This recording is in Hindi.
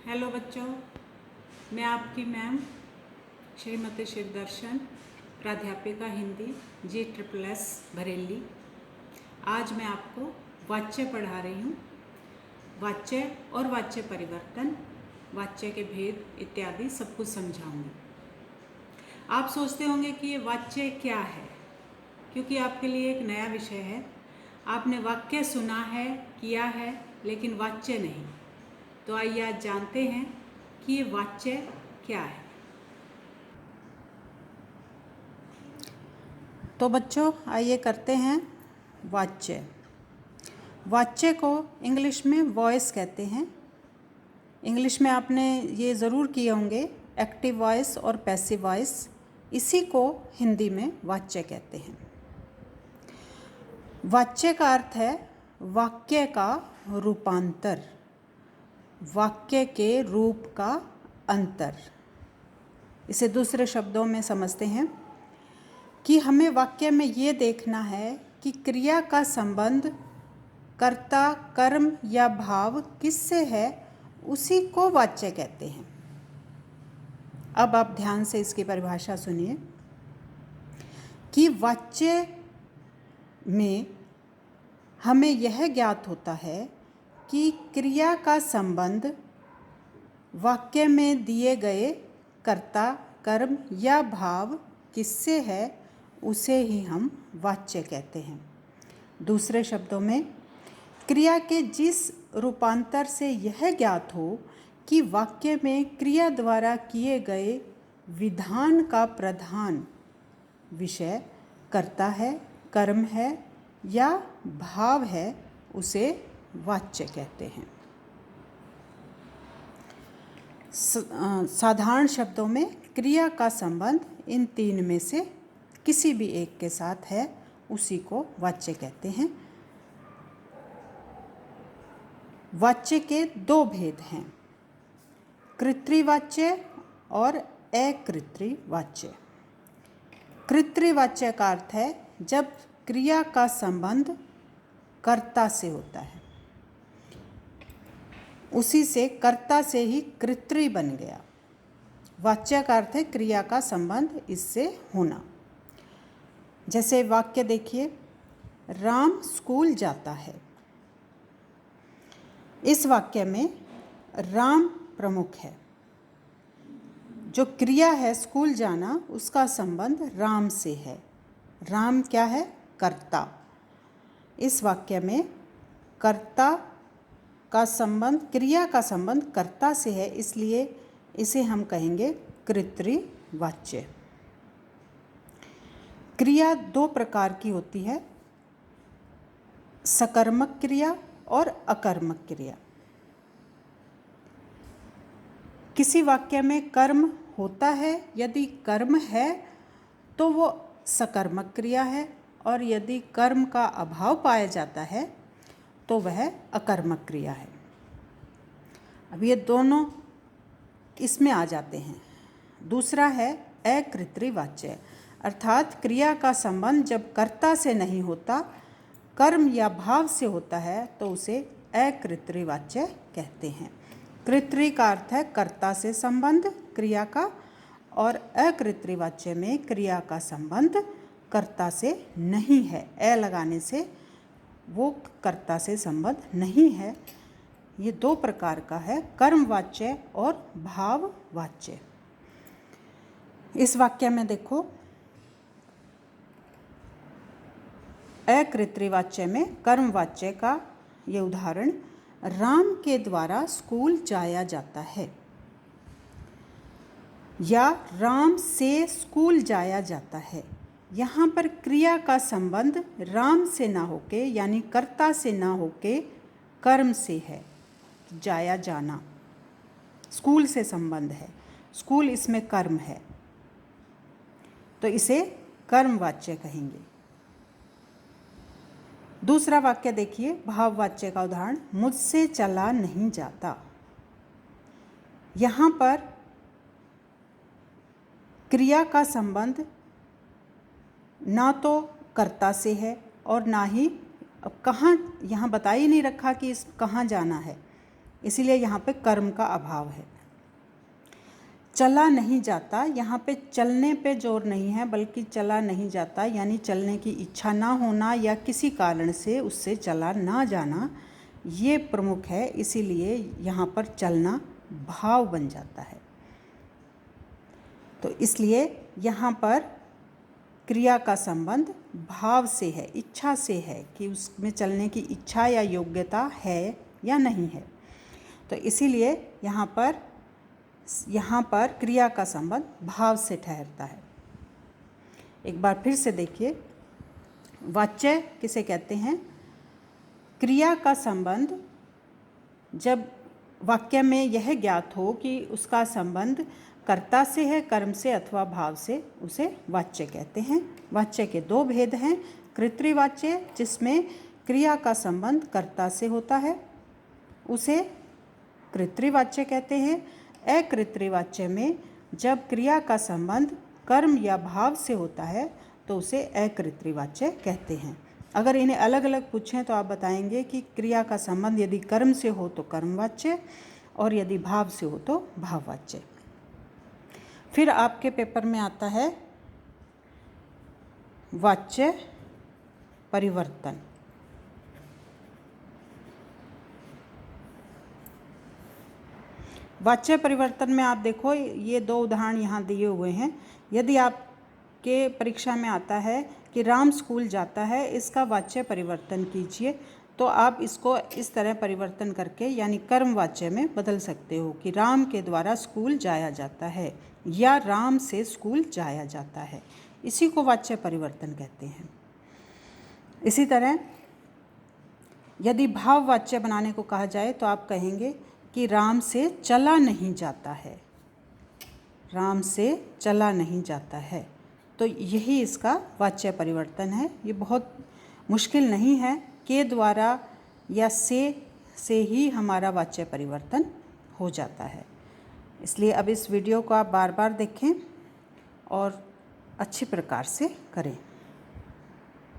हेलो बच्चों, मैं आपकी मैम श्रीमती शिवदर्शन, प्राध्यापिका हिंदी G++ बरेली। आज मैं आपको वाच्य पढ़ा रही हूँ। वाच्य और वाच्य परिवर्तन, वाच्य के भेद इत्यादि सब कुछ समझाऊंगी। आप सोचते होंगे कि ये वाच्य क्या है, क्योंकि आपके लिए एक नया विषय है। आपने वाक्य सुना है, किया है, लेकिन वाच्य नहीं। तो आइए आज जानते हैं कि ये वाच्य क्या है। तो बच्चों आइए करते हैं वाच्य। वाच्य को इंग्लिश में वॉइस कहते हैं। इंग्लिश में आपने ये ज़रूर किए होंगे, एक्टिव वॉइस और पैसिव वॉइस। इसी को हिंदी में वाच्य कहते हैं। वाच्य का अर्थ है वाक्य का रूपांतर, वाक्य के रूप का अंतर। इसे दूसरे शब्दों में समझते हैं कि हमें वाक्य में ये देखना है कि क्रिया का संबंध कर्ता, कर्म या भाव किससे है, उसी को वाच्य कहते हैं। अब आप ध्यान से इसकी परिभाषा सुनिए कि वाच्य में हमें यह ज्ञात होता है कि क्रिया का संबंध वाक्य में दिए गए कर्ता, कर्म या भाव किससे है, उसे ही हम वाच्य कहते हैं। दूसरे शब्दों में, क्रिया के जिस रूपांतर से यह ज्ञात हो कि वाक्य में क्रिया द्वारा किए गए विधान का प्रधान विषय कर्ता है, कर्म है या भाव है, उसे वाच्य कहते हैं। साधारण शब्दों में क्रिया का संबंध इन तीन में से किसी भी एक के साथ है, उसी को वाच्य कहते हैं। वाच्य के दो भेद हैं, कृत्रिवाच्य और अकृत्रिवाच्य। कृत्रिवाच्य का अर्थ है जब क्रिया का संबंध कर्ता से होता है, उसी से कर्ता से ही कृत्रि बन गया। वाच्य का अर्थ है क्रिया का संबंध इससे होना। जैसे वाक्य देखिए, राम स्कूल जाता है। इस वाक्य में राम प्रमुख है। जो क्रिया है स्कूल जाना, उसका संबंध राम से है। राम क्या है? कर्ता। इस वाक्य में कर्ता का संबंध, क्रिया का संबंध कर्ता से है, इसलिए इसे हम कहेंगे कृत्रिवाच्य। क्रिया दो प्रकार की होती है, सकर्मक क्रिया और अकर्मक क्रिया। किसी वाक्य में कर्म होता है, यदि कर्म है तो वो सकर्मक क्रिया है, और यदि कर्म का अभाव पाया जाता है तो वह अकर्मक क्रिया है। अब ये दोनों इसमें आ जाते हैं। दूसरा है अकृत्रिवाच्य, अर्थात क्रिया का संबंध जब कर्ता से नहीं होता, कर्म या भाव से होता है, तो उसे अकृत्रिवाच्य कहते हैं। कृत्रि का अर्थ है कर्ता से संबंध क्रिया का, और अकृत्रिवाच्य में क्रिया का संबंध कर्ता से नहीं है। अ लगाने से वो कर्ता से संबंध नहीं है। ये दो प्रकार का है, कर्मवाच्य और भाववाच्य। इस वाक्य में देखो, अकृत्रिवाच्य में कर्मवाच्य का ये उदाहरण, राम के द्वारा स्कूल जाया जाता है, या राम से स्कूल जाया जाता है। यहाँ पर क्रिया का संबंध राम से ना होके, यानी कर्ता से ना होके कर्म से है। जाया जाना, स्कूल से संबंध है, स्कूल इसमें कर्म है, तो इसे कर्मवाच्य कहेंगे। दूसरा वाक्य देखिए, भाववाच्य का उदाहरण, मुझसे चला नहीं जाता। यहाँ पर क्रिया का संबंध ना तो कर्ता से है और ना ही, अब कहाँ, यहाँ बता ही नहीं रखा कि इस कहाँ जाना है, इसीलिए यहाँ पे कर्म का अभाव है। चला नहीं जाता, यहाँ पे चलने पे जोर नहीं है बल्कि चला नहीं जाता यानी चलने की इच्छा ना होना या किसी कारण से उससे चला ना जाना, ये प्रमुख है। इसीलिए यहाँ पर चलना भाव बन जाता है। तो इसलिए यहाँ पर क्रिया का संबंध भाव से है, इच्छा से है कि उसमें चलने की इच्छा या योग्यता है या नहीं है। तो इसीलिए यहाँ पर क्रिया का संबंध भाव से ठहरता है। एक बार फिर से देखिए, वाच्य किसे कहते हैं? क्रिया का संबंध जब वाक्य में यह ज्ञात हो कि उसका संबंध कर्ता से है, कर्म से अथवा भाव से, उसे वाच्य कहते हैं। वाच्य के दो भेद हैं। कर्तृवाच्य जिसमें क्रिया का संबंध कर्ता से होता है उसे कर्तृवाच्य कहते हैं। अकृतृवाच्य में जब क्रिया का संबंध कर्म या भाव से होता है तो उसे अकृतृवाच्य कहते हैं। अगर इन्हें अलग अलग पूछें तो आप बताएंगे कि क्रिया का संबंध यदि कर्म से हो तो कर्मवाच्य और यदि भाव से हो तो भाववाच्य। फिर आपके पेपर में आता है वाच्य परिवर्तन। वाच्य परिवर्तन में आप देखो, ये दो उदाहरण यहाँ दिए हुए हैं। यदि आपके परीक्षा में आता है कि राम स्कूल जाता है, इसका वाच्य परिवर्तन कीजिए, तो आप इसको इस तरह परिवर्तन करके यानी कर्मवाच्य में बदल सकते हो कि राम के द्वारा स्कूल जाया जाता है या राम से स्कूल जाया जाता है। इसी को वाच्य परिवर्तन कहते हैं। इसी तरह यदि भाववाच्य बनाने को कहा जाए तो आप कहेंगे कि राम से चला नहीं जाता है, राम से चला नहीं जाता है। तो यही इसका वाच्य परिवर्तन है। ये बहुत मुश्किल नहीं है। के द्वारा या से ही हमारा वाच्य परिवर्तन हो जाता है। इसलिए अब इस वीडियो को आप बार बार देखें और अच्छी प्रकार से करें।